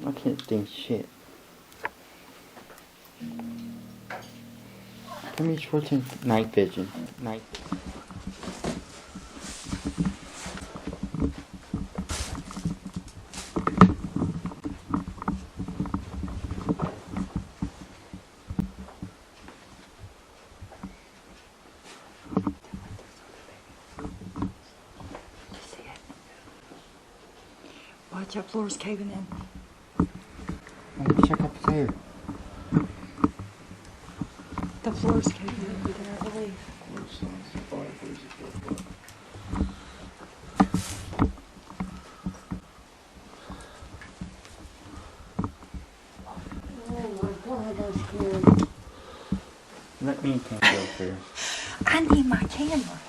I can't think shit. Give me short-term night vision. Night vision. Watch, that floor's caving in. Let me check up there. The floor's caving in there, I believe. Oh my God, that's scary. Let me take it over here. I need my camera.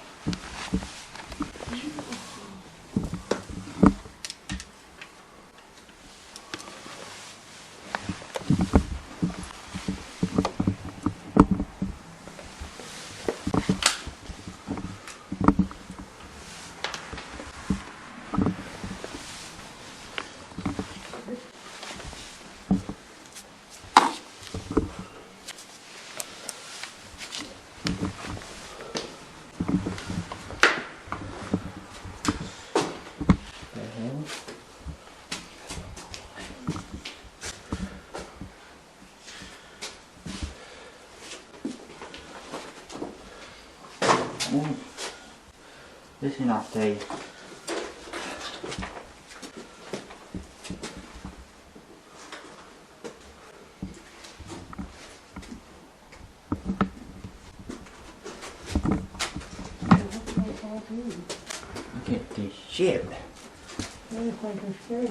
This is not safe. Look at this shit. Everything is scary.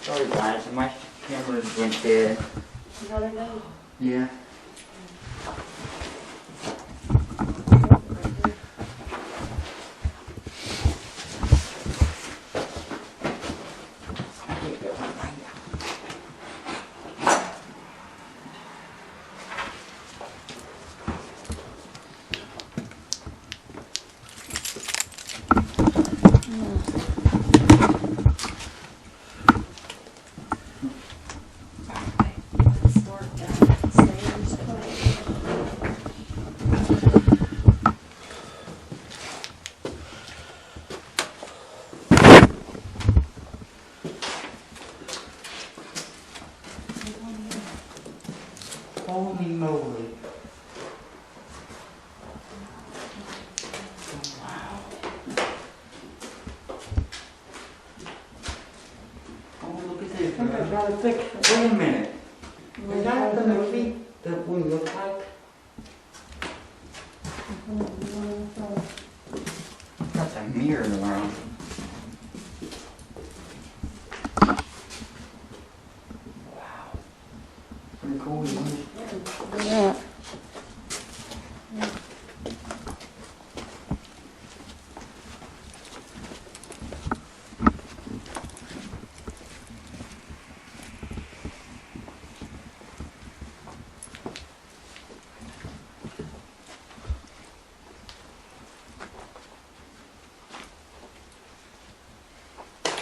Sorry guys, my camera went dead. You gotta know. Yeah. Holy moly. Wow. Oh, look at this. Something's rather thick. Wait a minute. Is that the movie that we look like? Got a mirror around. Wow. Pretty cool, isn't it? Yeah.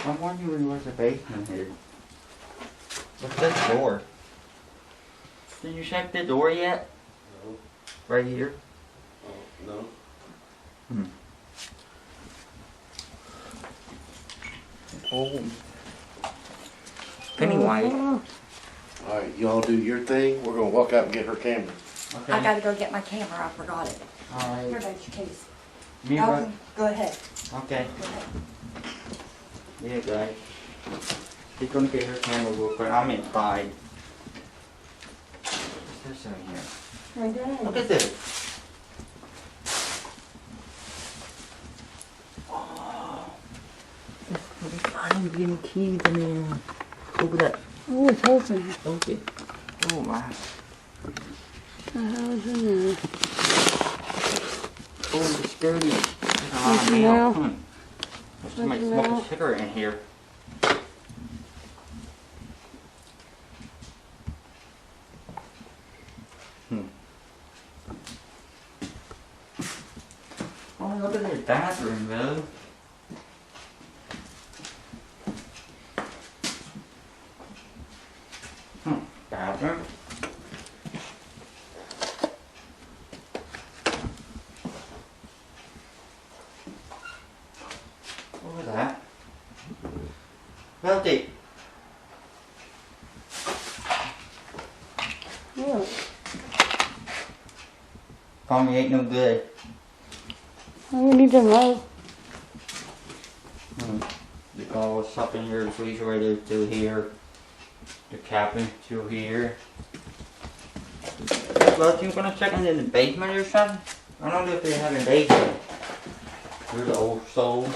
I'm wondering where's the basement here. What's this door? Did you check the door yet? No. Right here? Oh, no. Oh. Pennywise. Alright, y'all do your thing. We're gonna walk out and get her camera. Okay. I gotta go get my camera. I forgot it. Here, Alright. that's your case. Me and Dalton, go ahead. Okay. Go ahead. Yeah, guys. She's gonna get her camera real quick. I'm inside. What's this in here? Right there. Look at this. Oh. I'm getting keys in there. Open that. Oh, it's open. Okay. Oh my. The hell's in there? Oh, it's dirty. There's a lot of Nothing mail. now. Somebody Nothing smoke now. a cigarette in here. Oh, look at this bathroom, though. Bathroom. What was that? Wealthy. Look. Tommy ain't no good. Oh, we need to know. The car was up in here, the refrigerator to here. The cabin to here. Well, you gonna check in the basement or something? I don't know if they have a basement. There's an old soul.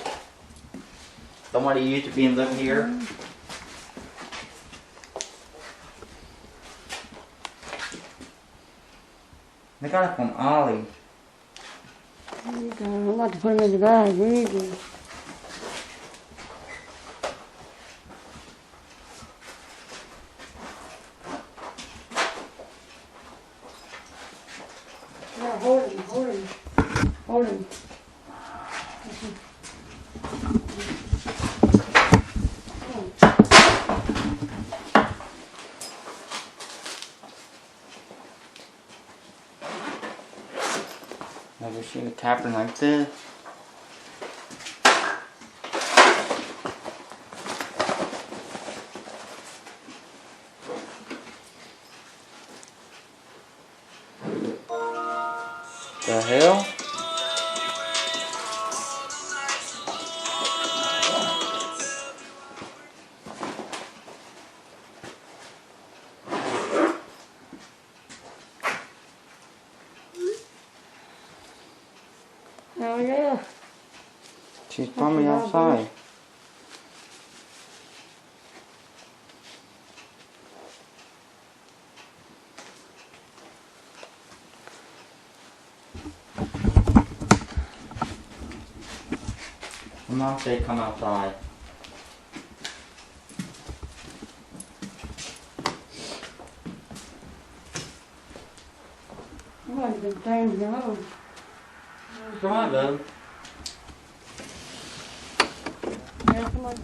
Somebody used to be in living here. They got it from Ollie. Okay, I'm about to put them in the bag. We need to. Yeah, hold him, hold him. Hold him. Never seen a cabin like this. The hell? Oh, yeah. She's probably outside. The mom said come outside. I'm going to get things going. Come on, love. Yeah, come on.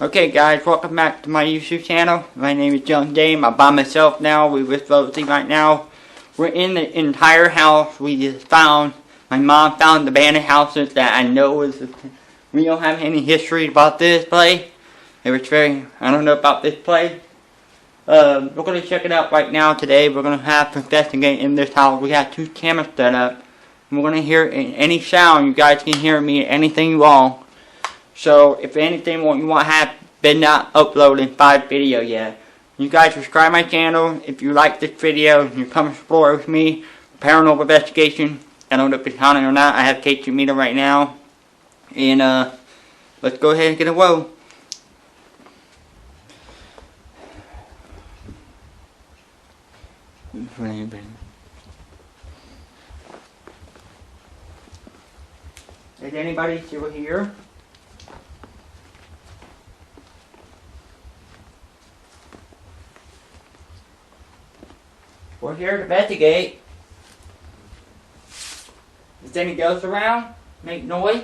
Okay guys, welcome back to my YouTube channel. My name is Young Dame. I'm by myself now. We're with Rosie right now. We're in the entire house. We just found, my mom found the abandoned houses that I know is, we don't have any history about this place. It was very, I don't know about this place. We're going to check it out right now today. We're going to have to investigate in this house. We got 2 cameras set up. We're going to hear any sound. You guys can hear me, anything you want. So, if anything you want to have been not uploaded 5 video yet. You guys subscribe my channel. If you like this video, you come explore with me. Paranormal investigation. I don't know if it's haunted or not. I have Kate Meter right now. And, let's go ahead and get a whoa. Is anybody still here? We're here to investigate. Is any ghosts around? Make noise?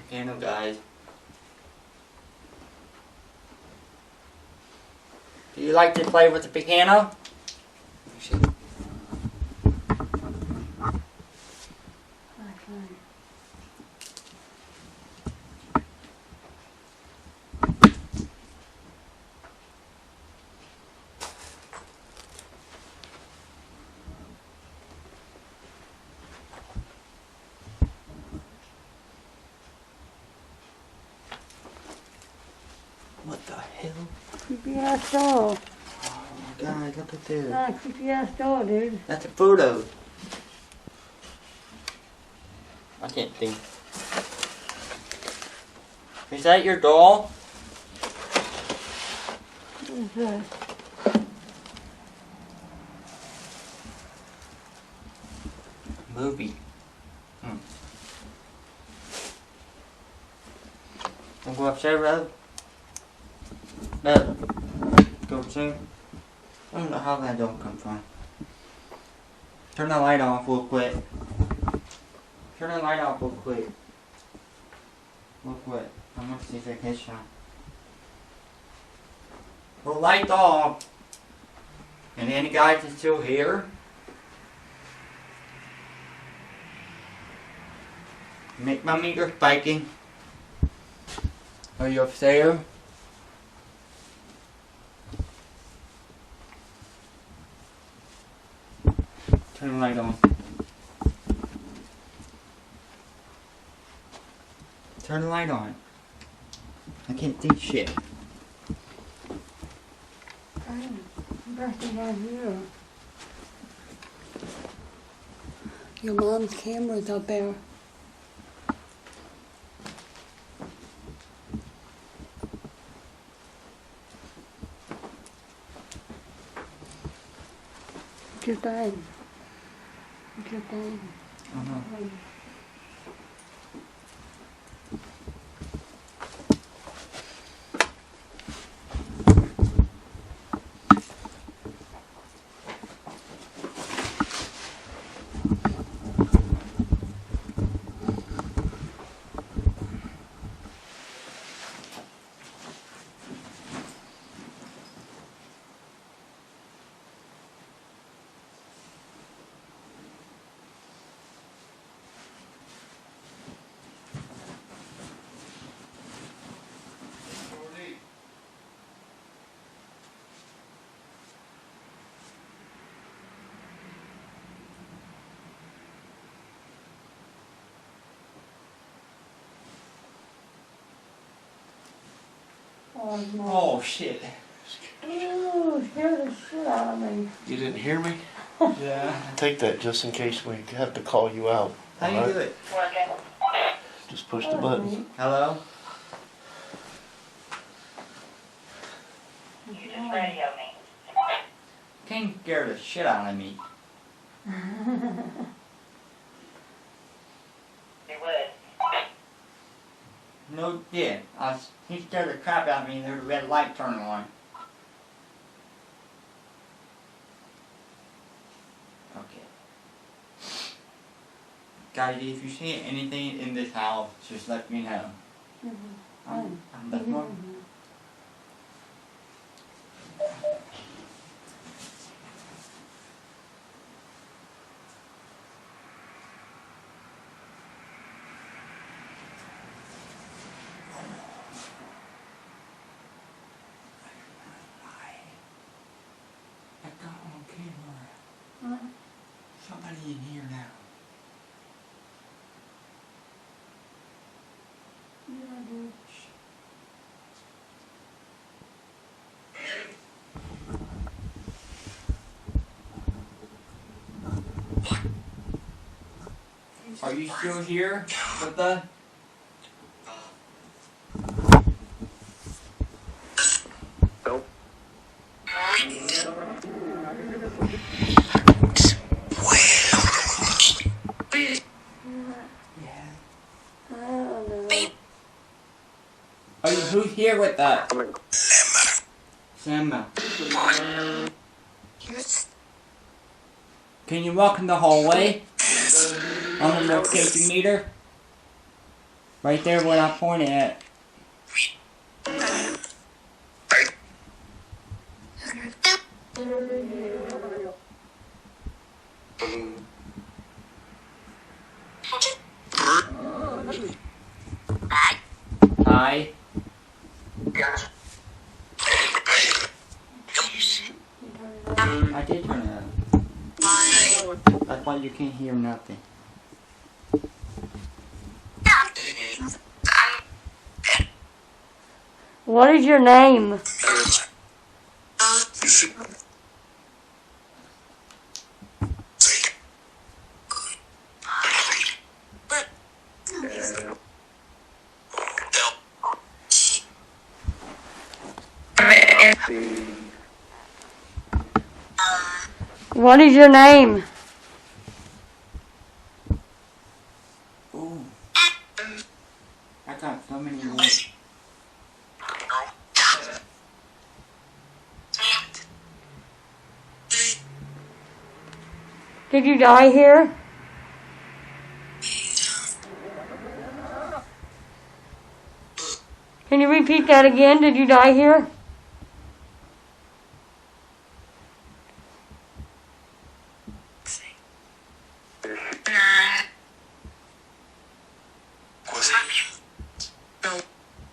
piano, guys. Do you like to play with the piano? What the hell? Creepy ass doll. Oh my god, look at this. Not a creepy ass doll, dude. That's a photo. I can't think. Is that your doll? What is that? Movie. Wanna go upstairs, Rob? No. Go upstairs? I don't know how that don't come from. Turn the light off real quick. Turn the light off real quick. Real quick. I'm gonna see if I can shine. The light's off. And any guys that's still here? Make my meter spiking. Are you upstairs? Turn the light on. Turn the light on. I can't see shit. I'm brushing down here. Your mom's camera's up there. Your bag. Your bag. Uh-huh. Oh, no. Oh shit. Ooh, scared the shit out of me. You didn't hear me? Yeah. Take that just in case we have to call you out. How you alright? do it? Just push the button. Hello? You just radio me. King scared the shit out of me. You would. No shit. He scared the crap out of me and there's a red light turning on. Okay. Guys, if you see anything in this house, just let me know. I'm the one. I got on camera. Huh? Somebody in here now. Yeah, dude. Are you still here with the... Nope. I don't know. Are you, who's here with the... Simba. Can you walk in the hallway? On the location meter? Right there where I pointed at. Hi. I did turn it up. That's why you can't hear nothing. What is your name? What is your name? Ooh. I got so many more. Did you die here? Can you repeat that again? Did you die here?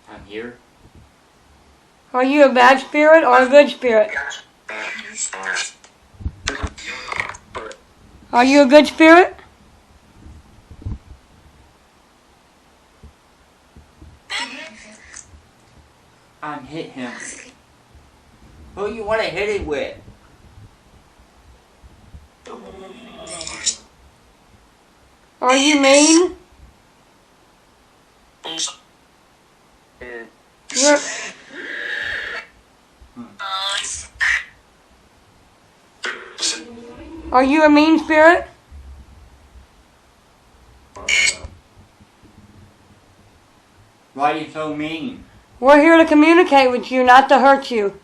I'm here. Are you a bad spirit or a good spirit? Are you a good spirit? I'm hit him. Who you want to hit it with? Are you mean? You're, are you a mean spirit? Why are you so mean? We're here to communicate with you, not to hurt you.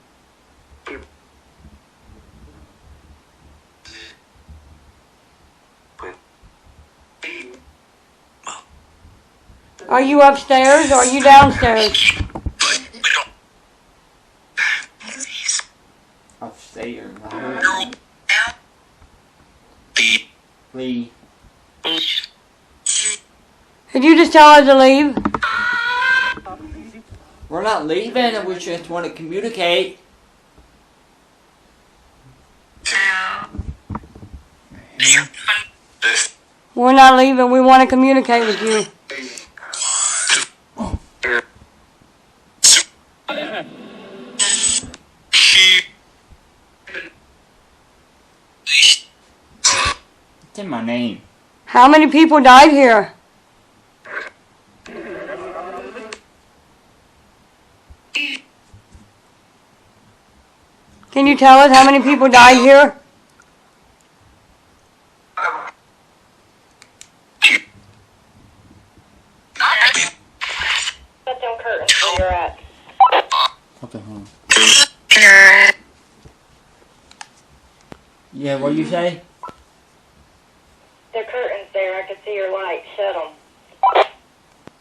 Are you upstairs or are you downstairs? Upstairs. Please. Did you just tell us to leave? We're not leaving, we just want to communicate. We're not leaving, we want to communicate with you. It's in my name. How many people died here? Can you tell us how many people died here? Put them curtains where you're at. Okay, hold on. Yeah, what you say? The curtains there, I can see your light. Shut them.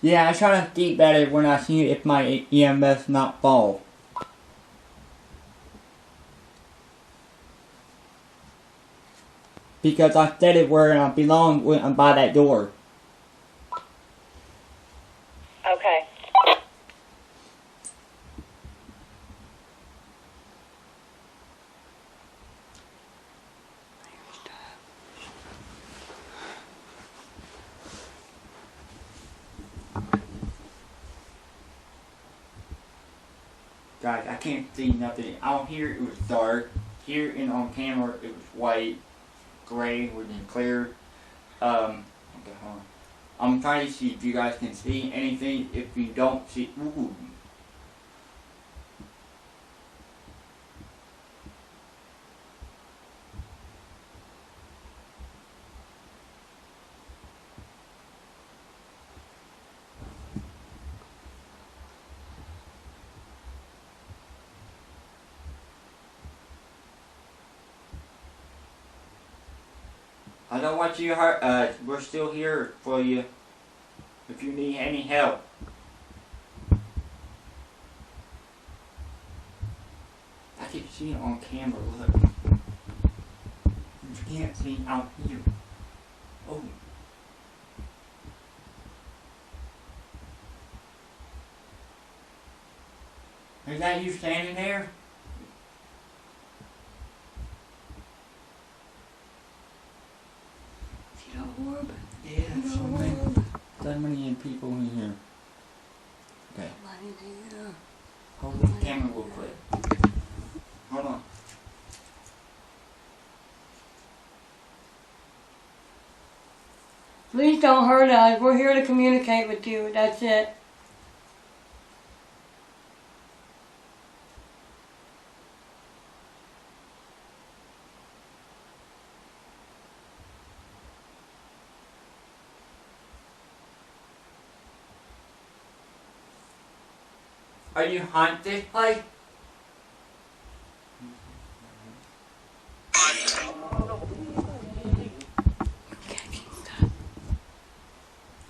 Yeah, I try to sleep better when I see if my EMS not fall. Because I said it where I belong when I'm by that door. Okay. Guys, I can't see nothing. Out here it was dark. Here and on camera it was white, gray, and clear. Okay, hold on. I'm trying to see if you guys can see anything. If you don't see, ooh. I don't want you to hurt. We're still here for you. if you need any help. I can see it on camera, look. You can't see out here. Oh. Is that you standing there? See the orb? Yeah, so many people in here. Okay, Yeah. hold the camera real quick. Hold on. Please don't hurt us. We're here to communicate with you. That's it. Are you hunt this place?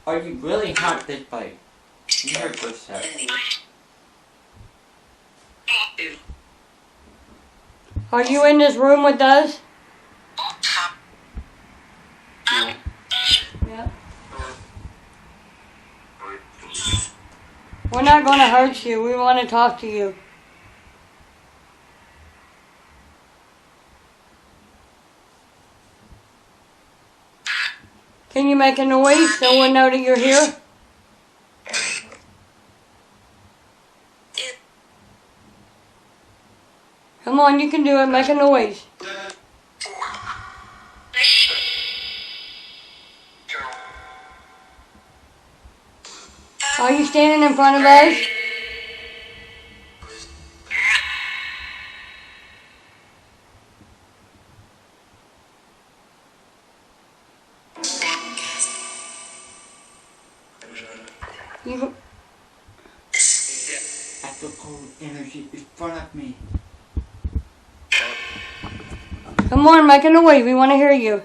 Are you really hunt this place? You heard what I said. Are you in this room with us? Yeah. We're not going to hurt you. We want to talk to you. Can you make a noise so we'll know that you're here? Come on, you can do it. Make a noise. Are you standing in front of us? You, I feel cold energy in front of me. come on, make a noise. We want to hear you.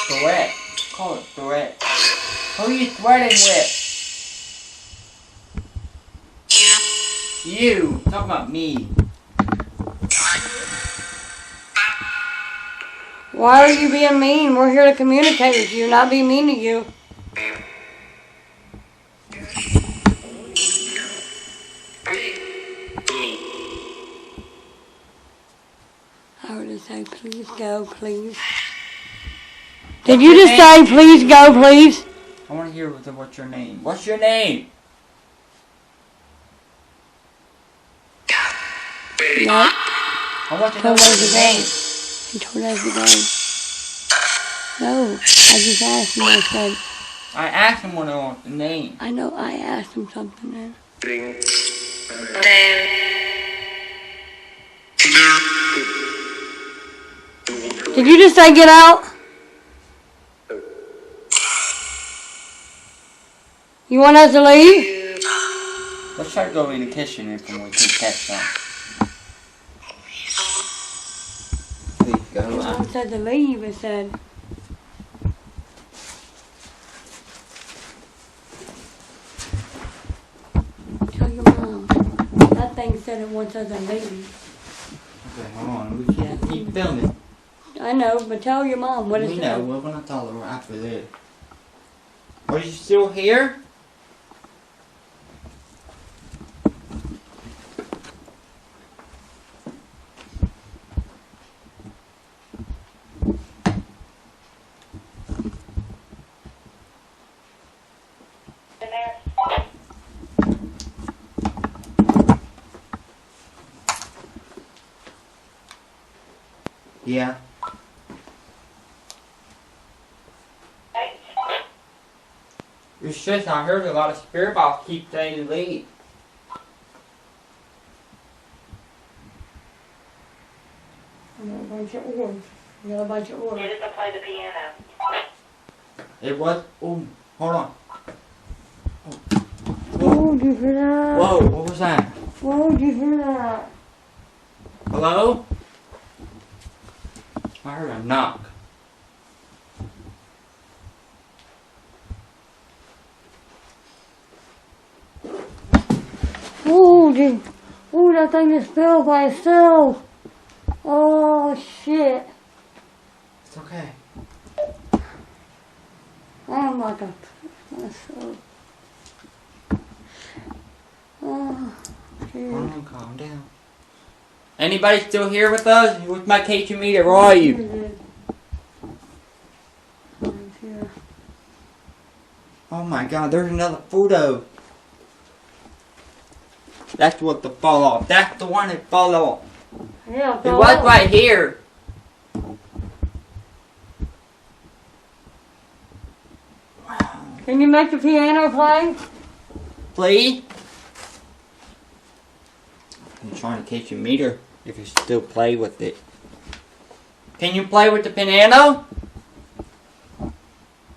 Threat. Call it threat. Who are you threatening with? You. Talk about me. Why are you being mean? We're here to communicate with you, not be mean to you. I would just say, please go, please. Did you just say, please go, please? I want to hear what's your name. What's your name? No, I want to know Told us what's your to name. go. He told us to go. No, I just asked him. I said, I asked him what I want the name. I know I asked him something then. Did you just say get out? You want us to leave? Let's try to go in the kitchen if we can catch some. Please go. Mom said to leave, it said. Tell your mom. That thing said it wants us to leave. Okay, hold on. We can't keep filming. I know, but tell your mom what it We know. said. We're gonna tell her after this. Are you still here? In there? Yeah. Hey. It's just I heard a lot of spirit box keep saying to leave. I got a bunch of orbs. I got a bunch of orbs. Get it to play the piano. It was. Oh, hold on. Whoa, did you hear that? Whoa, what was that? Whoa, did you hear that? Hello? I heard a knock. Ooh, dude. Ooh, that thing just fell by itself. Oh, shit. It's okay. I'm like a myself. Oh, shit. Calm down. Anybody still here with us? With my K2 meter, where are you? Oh my god, there's another photo. That's what the fall off. That's the one that fall off. Yeah, It was right here. Can you make the piano play? Please? I'm trying to catch your meter if you still play with it. Can you play with the piano?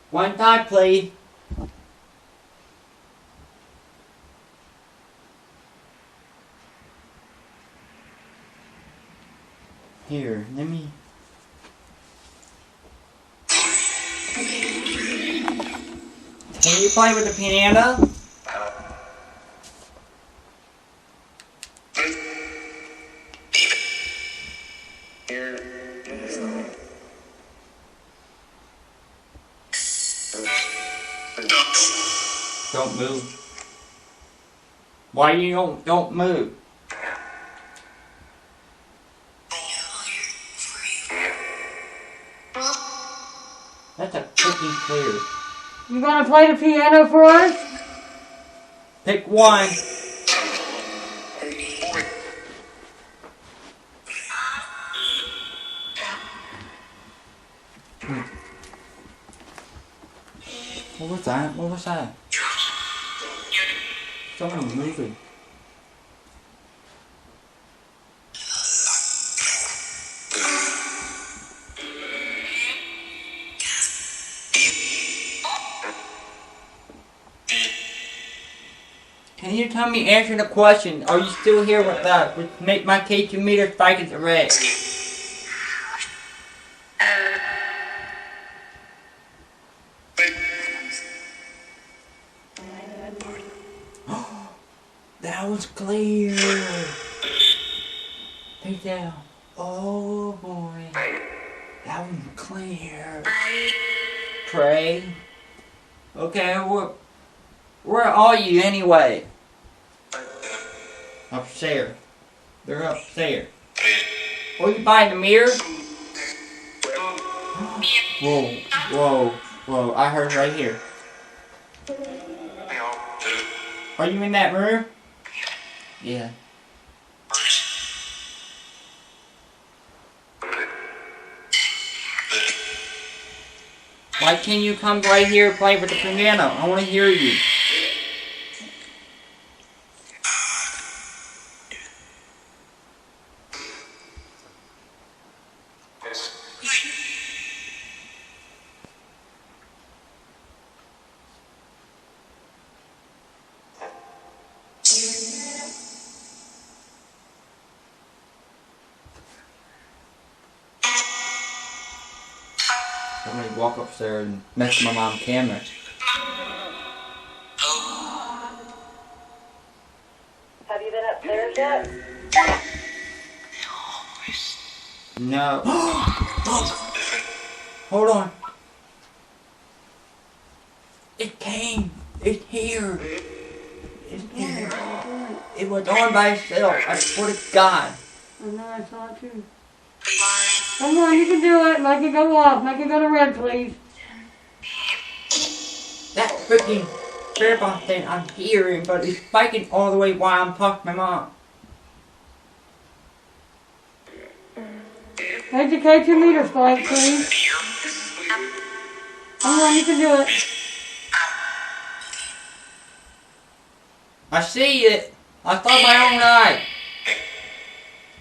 One time, please. Here, let me... Can you play with the piano? Don't move. Why you don't move? That's a freaking clear. You gonna play the piano for us? Pick one. What was that? What was that? Someone moving. Can you tell me, answer the question? Are you still here with that? Make my K2 meter spike at the red. That was clear. Take down. Oh boy. That was clear. Pray. Okay, where are you anyway? Upstairs. They're upstairs. Are you by the mirror? Whoa, whoa, whoa. I heard right here. Are you in that room? Yeah. Why can't you come right here and play with the piano? I want to hear you. Somebody walk upstairs and mess with my mom's camera. Have you been upstairs yet? No. Hold on. It came. It's here. It's here. It was on by itself. I swear to God. I know, I saw it too. Come on, you can do it. Make it go off. Make it go to red, please. That freaking Fairbox thing I'm hearing, but it's spiking all the way while I'm talking to my mom. Make the K2 meter spike, please. Come on, you can do it. I see it. I saw my own eye.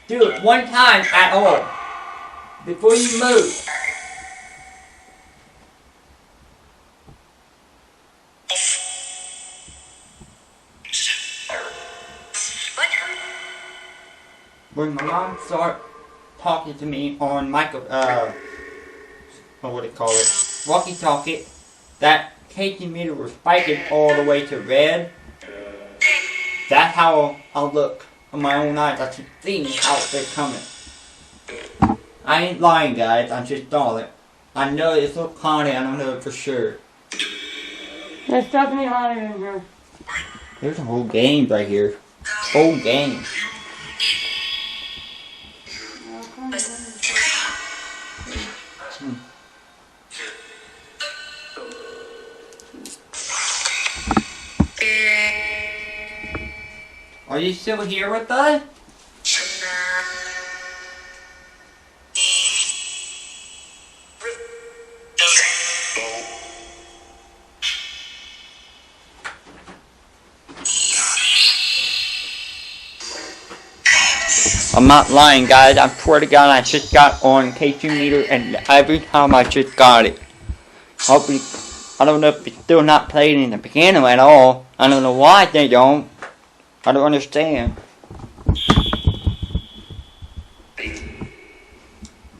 Do it one time at all. Before you move. when my mom started talking to me on what do you call it, walkie-talkie, that KT meter was spiking all the way to red. That's how I look on my own eyes. I can see how they're coming. I ain't lying, guys. I'm just calling. I know it's so haunted. I don't know it for sure. There's definitely haunted in here. There's a whole game right here. Whole game. Are you still here with us? I'm not lying, guys. I swear to God, I just got on K2 meter, and every time I just got it. Hopefully, I don't know if it's still not playing in the piano at all. I don't know why they don't. I don't understand.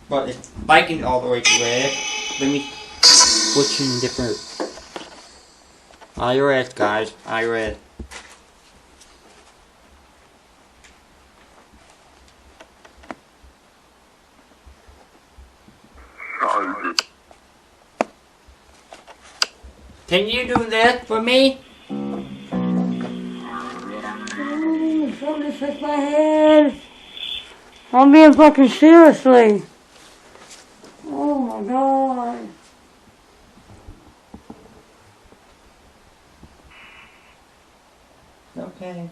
But it's spiking all the way to red. Let me switch in different. IRS, guys. IRS. Can you do this for me? Somebody touched my head. I'm being fucking seriously. Oh my god. Okay.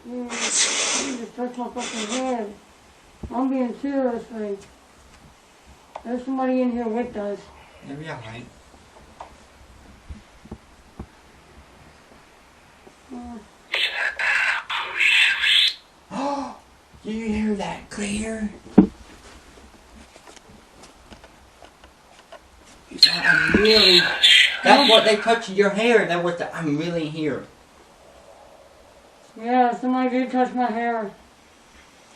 Yeah, you just touched my fucking head. I'm being seriously. There's somebody in here with us. You'll be alright. Do you hear that clear? I'm really. That's what they touch your hair. That was the, I'm really here. Yeah, somebody did touch my hair.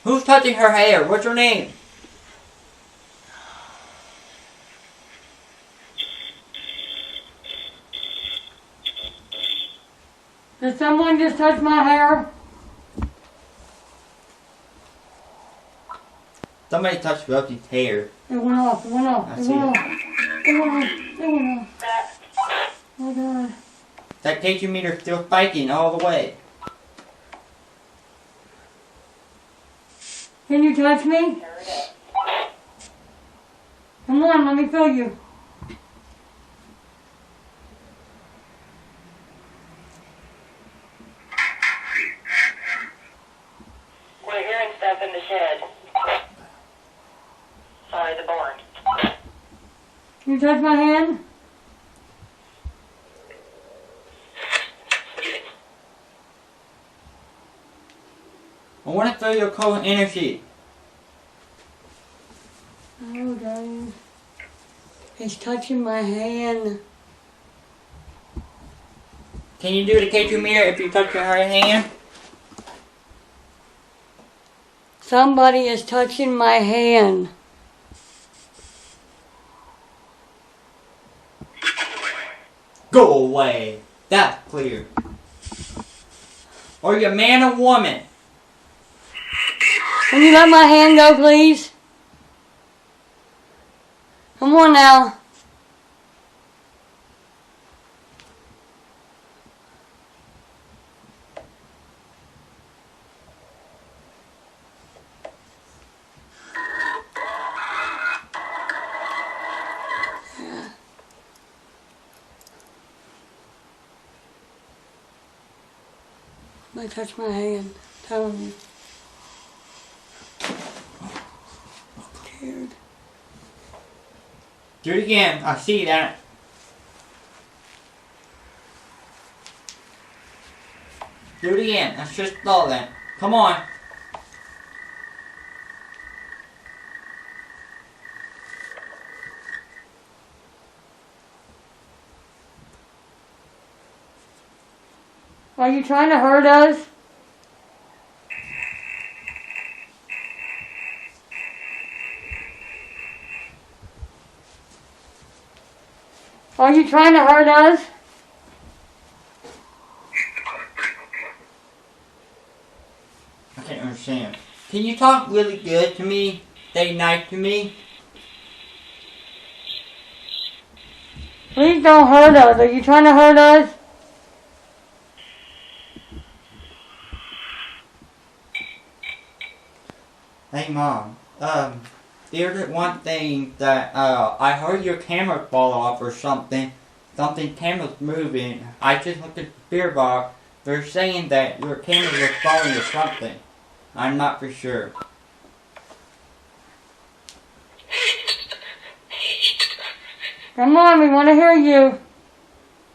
Who's touching her hair? What's her name? Did someone just touch my hair? Somebody touched Rosie's hair. It went off, it went off, I it see went it. off. It went off, it went off. Oh god. That K2 meter is still spiking all the way. Can you touch me? Come on, let me feel you. We're hearing stuff in the shed. Sorry, the barn. Can you touch my hand? I want to feel your cold energy. Oh god. It's touching my hand. Can you do the K2 meter if you touch her hand? Somebody is touching my hand. Go away. That's clear. Are you a man or woman? Can you let my hand go, please? Come on now. Somebody touch my hand. Tell me. Scared. Do it again. I see that. Do it again. That's just all that. Come on. Are you trying to hurt us? Are you trying to hurt us? I can't understand. Can you talk really good to me? Stay nice to me? Please don't hurt us. Are you trying to hurt us? Hey Mom, there's one thing that, I heard your camera fall off or something. Something camera's moving. I just looked at the spear box. They're saying that your camera was falling or something. I'm not for sure. Come on, we want to hear you.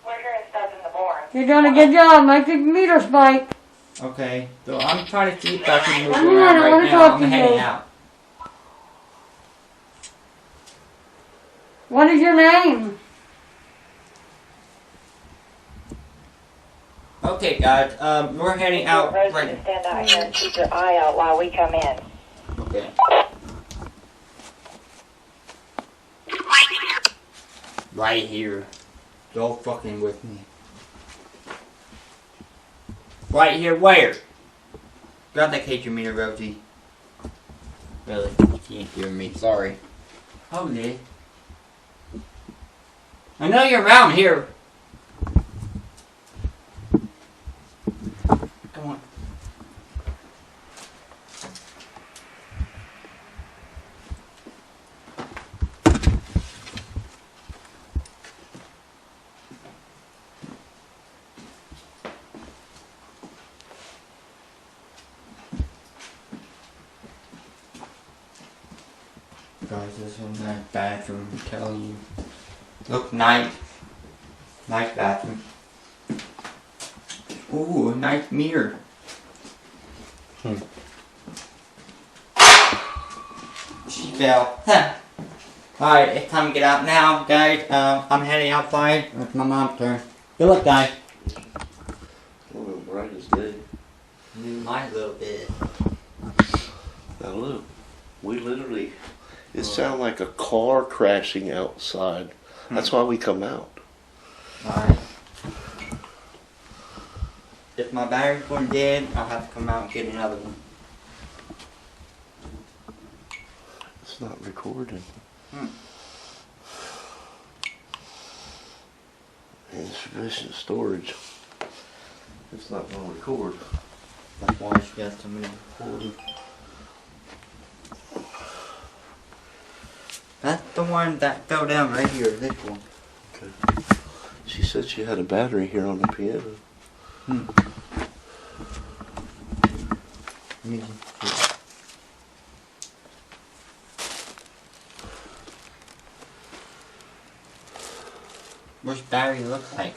We're hearing stuff in the barn. You're doing a good job. Make the meter spike. Okay, so I'm trying to see if I can move Come on, around I right wanna now. talk I'm to heading you. out. What is your name? Okay guys, we're heading out Rosie, right to stand out here and keep your eye out while we come in. Okay. Right here. Don't fucking with me. Right here, where? Grab that cage meter, Rosie. Really? You can't hear me. Sorry. Hold it. I know you're around here. Come on. Guys, this is a nice bathroom, I'm telling you. Look nice. Nice bathroom. Ooh, a nice mirror. She fell. Alright, it's time to get out now, guys. I'm heading outside. It's my mom's turn. Good luck, guys. Well, bright as day. Mine a little bit. Now look, we literally, it sounded like a car crashing outside. That's why we come out. Alright. If my battery's going dead, I'll have to come out and get another one. It's not recording. Insufficient storage. It's not going to record. That's why she got so many recorders. That's the one that fell down right here, this one. Okay. She said she had a battery here on the piano. Let me just see. What's battery look like?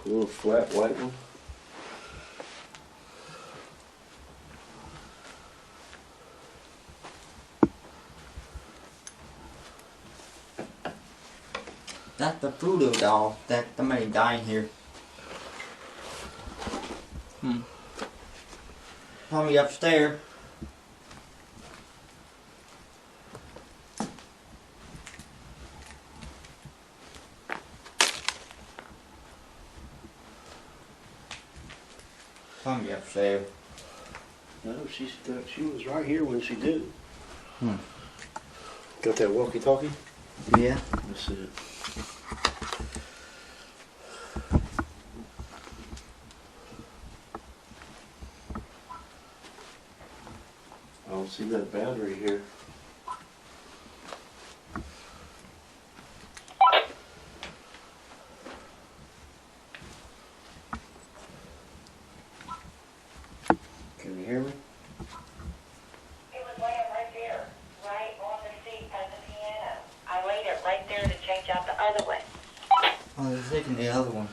A little flat white one. That's the voodoo doll that somebody died here. Probably upstairs. Probably upstairs. No, she was right here when she did it. Got that walkie-talkie? Yeah. That's it. I don't see that battery here. Can you hear me? It was laying right there, right on the seat at the piano. I laid it right there to change out the other one. Oh, they're taking the other one.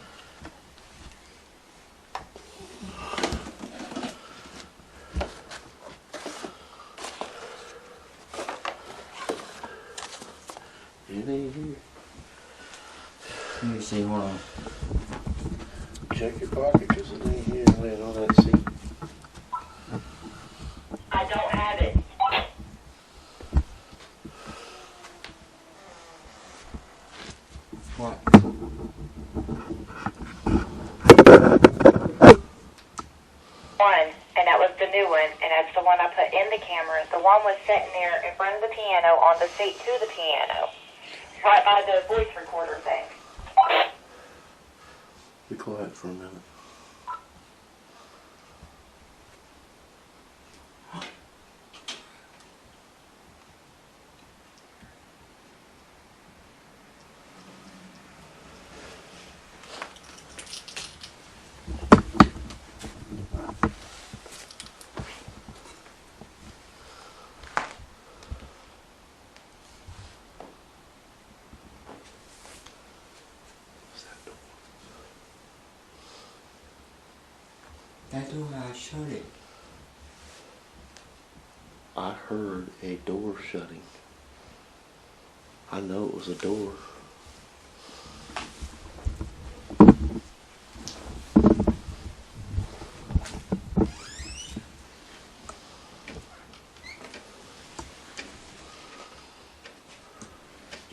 It ain't here. Let me see, hold on. Check your pocket because it ain't here laying on that seat. I don't have it. What? One, and that was the new one, and that's the one I put in the camera. The one was sitting there in front of the piano on the seat to the piano, right by the voice recorder thing. Be quiet for a minute. That's why I shut it. I heard a door shutting. I know it was a door.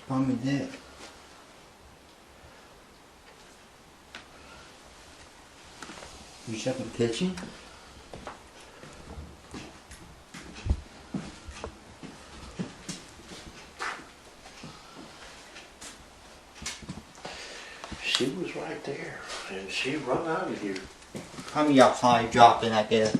Probably that. You shut the kitchen? She was right there, and she run out of here. Probably outside dropping, I guess.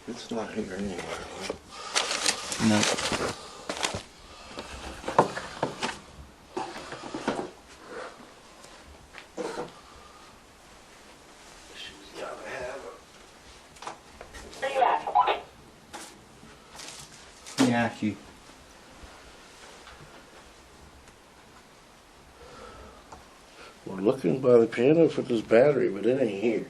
It's not here anywhere. No. She's gotta have it. Where you at? Let me ask you. We're looking by the piano for this battery, but it ain't here.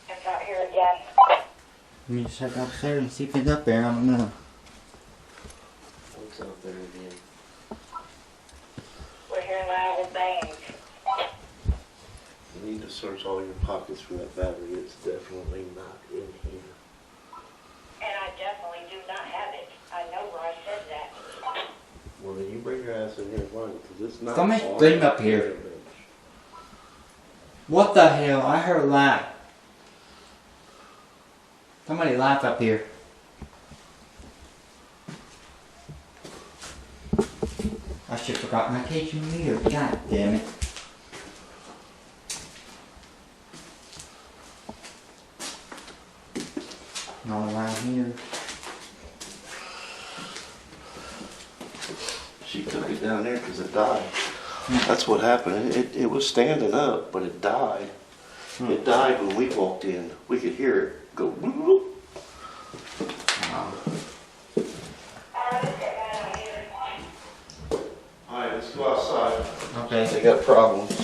It's not here again. Let me just check upstairs and see if it's up there. I don't know. What's out there again? We're hearing loud bangs. You need to search all your pockets for that battery. It's definitely not in here. And I definitely do not have it. I know where I said that. Well, then you bring your ass in here and find it, because it's not Somebody's on bring the up here. bench. What the hell? I heard a laugh. Somebody laughed up here. I should have forgot my cage in here. God damn it. Not around here. She took it down there because it died. That's what happened. It was standing up, but it died. It died when we walked in. We could hear it go. Whoop, whoop. All right, let's go outside. Okay. They got problems.